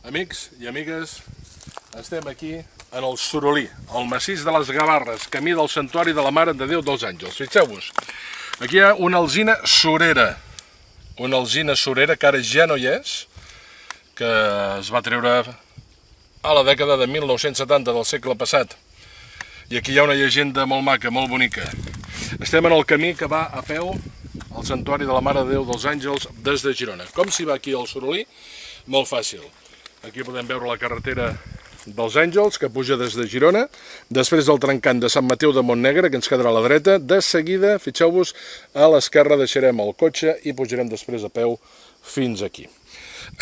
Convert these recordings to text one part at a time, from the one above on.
Amics i amigues, estem aquí en el Sorolí, al massís de les Gavarres, camí del Santuari de la Mare de Déu dels Àngels. Fixeu-vos, aquí hi ha una alzina surera, que ara ja no hi és, que es va treure a la dècada de 1970 del segle passat. I aquí hi ha una llegenda molt maca, molt bonica. Estem en el camí que va a peu al Santuari de la Mare de Déu dels Àngels des de Girona. Com s'hi va aquí al Sorolí? Molt fàcil. Aquí podem veure la carretera dels Àngels, que puja des de Girona, després del trencant de Sant Mateu de Montnegre, que ens quedarà a la dreta. De seguida, fixeu-vos, a l'esquerra deixarem el cotxe i pujarem després a peu fins aquí.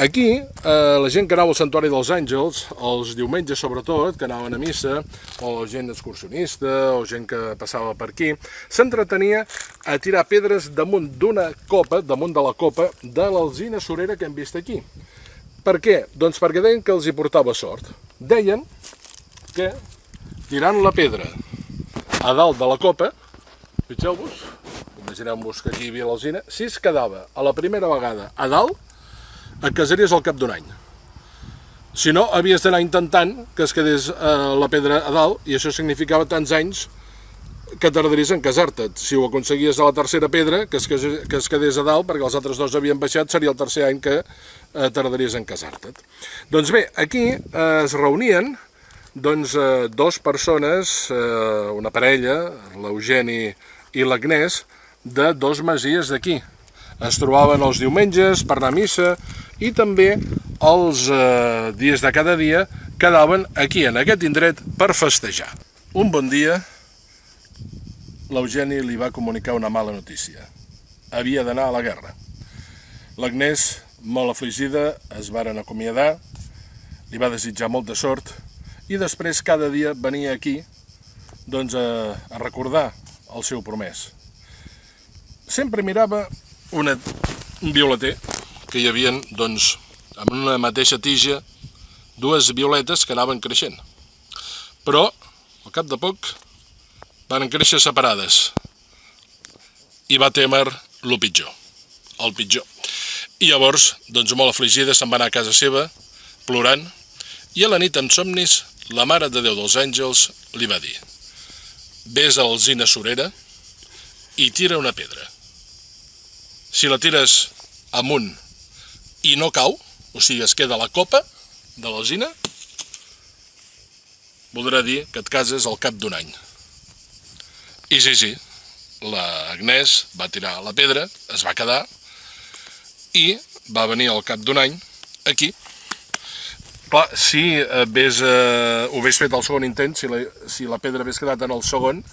Aquí, la gent que anava al Santuari dels Àngels, els diumenges sobretot, que anaven a missa, o gent excursionista, o gent que passava per aquí, s'entretenia a tirar pedres damunt d'una copa, damunt de la copa de l'alzina surera que hem vist aquí. Per què? Doncs perquè deien que els hi portava sort. Deien que tirant la pedra a dalt de la copa, fixeu-vos, imagineu-vos que aquí hi havia l'alzina, si es quedava a la primera vegada a dalt, et casaries al cap d'un any. Si no, havies d'anar intentant que es quedés la pedra a dalt, i això significava tants anys que tardaries en casar-te. Si ho aconseguies a la tercera pedra, que es quedés a dalt, perquè els altres dos havien baixat, seria el tercer any que tardaries en casar-te. Doncs bé, aquí es reunien dues persones, una parella, l'Eugeni i l'Agnès, de dos masies d'aquí. Es trobaven els diumenges per anar a missa i també els dies de cada dia quedaven aquí, en aquest indret, per festejar. Un bon dia, l'Eugeni li va comunicar una mala notícia. Havia d'anar a la guerra. L'Agnès, molt afligida, es varen acomiadar, li va desitjar molta sort i després cada dia venia aquí a recordar el seu promès. Sempre mirava un violeter que hi havia en una mateixa tija dues violetes que anaven creixent. Però, al cap de poc, van créixer separades i va témer el pitjor. I llavors, molt afligida, se'n va anar a casa seva, plorant, i a la nit, en somnis, la Mare de Déu dels Àngels li va dir: vés a l'alzina surera i tira una pedra. Si la tires amunt i no cau, o sigui, es queda a la copa de l'alzina, voldrà dir que et cases al cap d'un any. I sí, l'Agnès va tirar la pedra, es va quedar, i va venir al cap d'un any aquí. Clar, si ho hagués fet al segon intent, si la pedra hagués quedat en el segon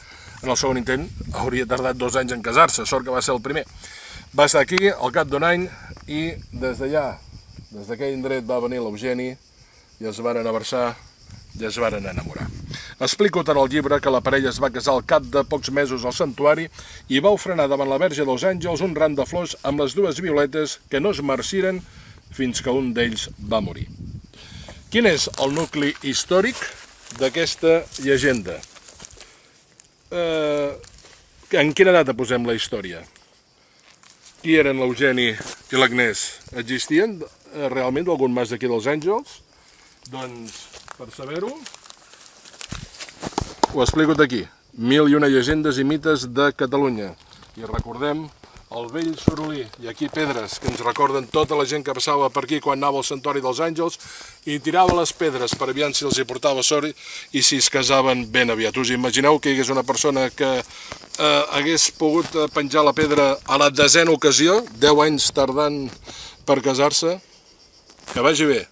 intent, hauria tardat 2 anys en casar-se, sort que va ser el primer. Va estar aquí al cap d'un any i des d'allà, des d'aquell indret, va venir l'Eugeni i es varen abraçar i es varen enamorar. Explico tant al llibre que la parella es va casar al cap de pocs mesos al santuari i va ofrenar davant la Verge dels Àngels un ram de flors amb les dues violetes que no es marciren fins que un d'ells va morir. Quin és el nucli històric d'aquesta llegenda? En quina data posem la història? Qui eren l'Eugeni i l'Agnès? Existien realment algun mas d'aquí dels Àngels? Doncs, per saber-ho, ho explico d'aquí. 1001 llegendes i mites de Catalunya. I recordem el vell Sorolí. I aquí pedres que ens recorden tota la gent que passava per aquí quan anava al Santuari dels Àngels i tirava les pedres per aviam si els hi portava sort i si es casaven ben aviat. Us imagineu que hi hagués una persona que hagués pogut penjar la pedra a la 10ª ocasió, 10 anys tardant per casar-se? Que vagi bé.